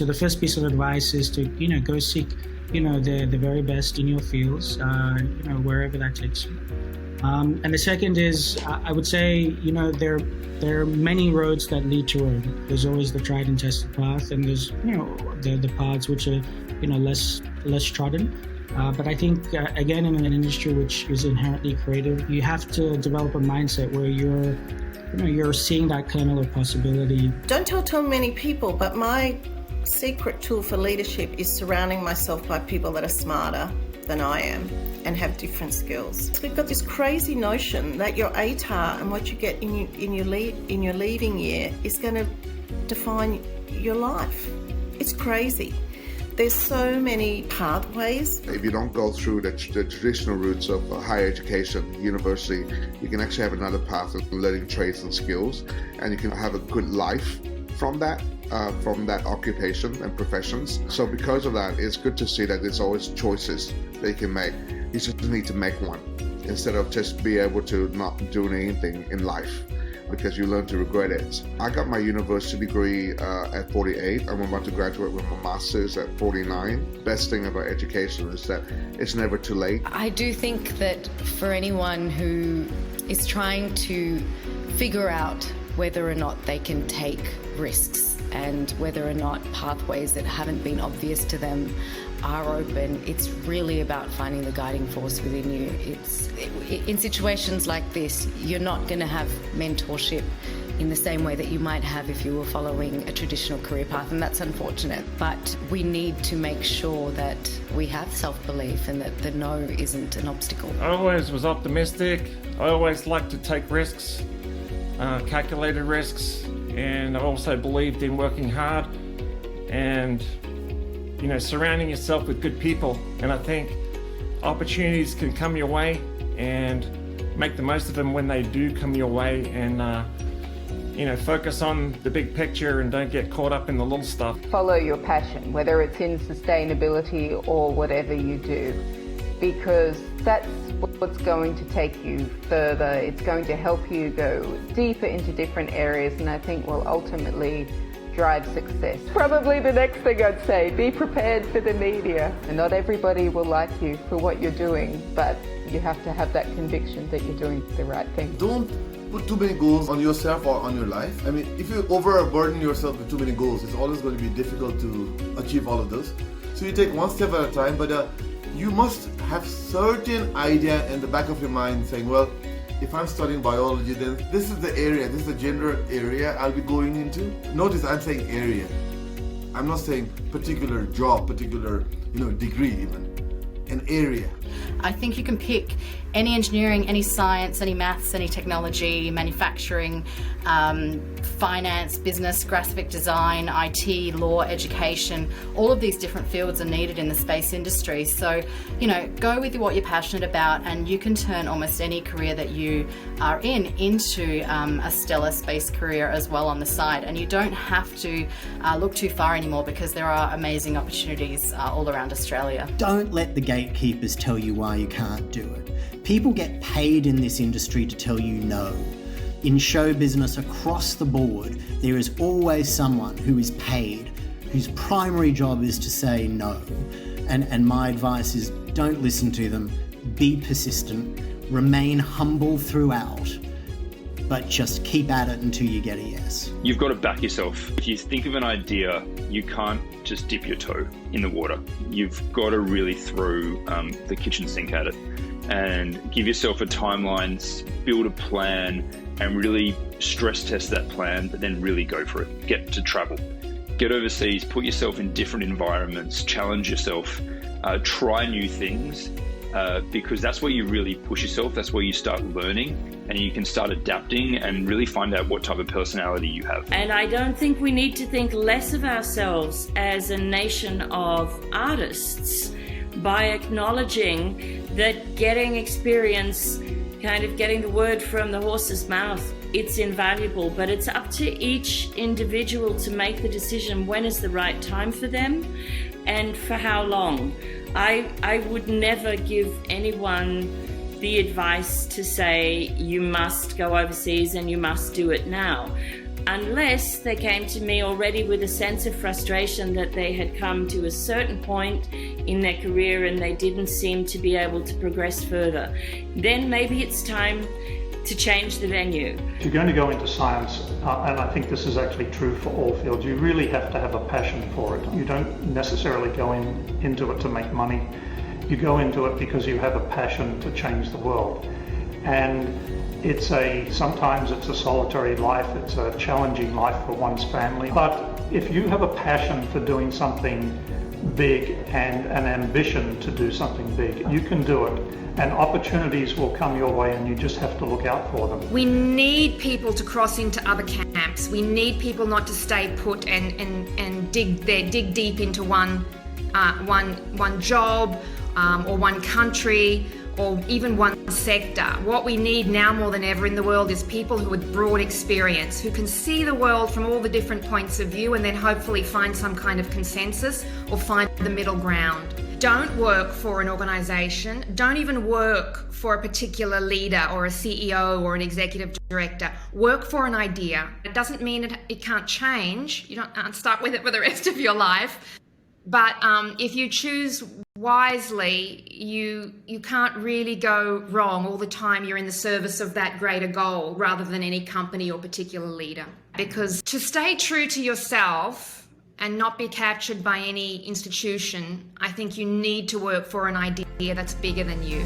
So the first piece of advice is to, go seek, the very best in your fields, wherever that takes you. And the second is, I would say, there are many roads that lead to Rome. There's always the tried and tested path, and there's, the paths which are, less trodden. But I think, again, in an industry which is inherently creative, you have to develop a mindset where you're seeing that kernel of possibility. Don't tell too many people, but my secret tool for leadership is surrounding myself by people that are smarter than I am and have different skills. We've got this crazy notion that your ATAR and what you get in your leaving year is going to define your life. It's crazy. There's so many pathways. If you don't go through the traditional routes of higher education, university, you can actually have another path of learning trades and skills, and you can have a good life from that occupation and professions. So because of that, it's good to see that there's always choices that you can make. You just need to make one instead of just be able to not do anything in life, because you learn to regret it. I got my university degree at 48. I'm about to graduate with my master's at 49. Best thing about education is that it's never too late. I do think that for anyone who is trying to figure out whether or not they can take risks and whether or not pathways that haven't been obvious to them are open, it's really about finding the guiding force within you. In situations like this, you're not going to have mentorship in the same way that you might have if you were following a traditional career path, and that's unfortunate. But we need to make sure that we have self-belief and that the no isn't an obstacle. I always was optimistic. I always liked to take risks, calculated risks, and I also believed in working hard and surrounding yourself with good people. And I think opportunities can come your way, and make the most of them when they do come your way, and focus on the big picture and don't get caught up in the little stuff. Follow your passion, whether it's in sustainability or whatever you do, because that's what's going to take you further. It's going to help you go deeper into different areas, and I think will ultimately drive success. Probably the next thing I'd say, be prepared for the media. And not everybody will like you for what you're doing, but you have to have that conviction that you're doing the right thing. Don't put too many goals on yourself or on your life. I mean, if you overburden yourself with too many goals, it's always going to be difficult to achieve all of those. So you take one step at a time, but you must have certain idea in the back of your mind saying, well, if I'm studying biology, then this is the area, this is the general area I'll be going into. Notice I'm saying area. I'm not saying particular job, particular degree even. An area. I think you can pick any engineering, any science, any maths, any technology, manufacturing, finance, business, graphic design, IT, law, education. All of these different fields are needed in the space industry. So, go with what you're passionate about, and you can turn almost any career that you are in into a stellar space career as well on the side. And you don't have to look too far anymore, because there are amazing opportunities all around Australia. Don't let the gatekeepers tell you why you can't do it. People get paid in this industry to tell you no. In show business across the board, there is always someone who is paid, whose primary job is to say no. And my advice is, don't listen to them, be persistent, remain humble throughout, but just keep at it until you get a yes. You've got to back yourself. If you think of an idea, you can't just dip your toe in the water. You've got to really throw the kitchen sink at it and give yourself a timeline, build a plan, and really stress test that plan, but then really go for it. Get to travel. Get overseas, put yourself in different environments, challenge yourself, try new things, because that's where you really push yourself. That's where you start learning, and you can start adapting and really find out what type of personality you have. And I don't think we need to think less of ourselves as a nation of artists by acknowledging that getting experience, kind of getting the word from the horse's mouth, it's invaluable, but it's up to each individual to make the decision when is the right time for them and for how long. I would never give anyone the advice to say you must go overseas and you must do it now. unless they came to me already with a sense of frustration that they had come to a certain point in their career and they didn't seem to be able to progress further. Then maybe it's time to change the venue. If you're going to go into science, and I think this is actually true for all fields, you really have to have a passion for it. You don't necessarily go into it to make money. You go into it because you have a passion to change the world. And sometimes it's a solitary life, it's a challenging life for one's family. But if you have a passion for doing something big and an ambition to do something big, you can do it. And opportunities will come your way and you just have to look out for them. We need people to cross into other camps. We need people not to stay put and dig deep into one job or one country or even one sector. What we need now more than ever in the world is people who with broad experience, who can see the world from all the different points of view and then hopefully find some kind of consensus or find the middle ground. Don't work for an organisation. Don't even work for a particular leader or a CEO or an executive director. Work for an idea. It doesn't mean it can't change. You don't start with it for the rest of your life. But if you choose wisely, you can't really go wrong all the time. You're in the service of that greater goal rather than any company or particular leader. Because to stay true to yourself and not be captured by any institution, I think you need to work for an idea that's bigger than you.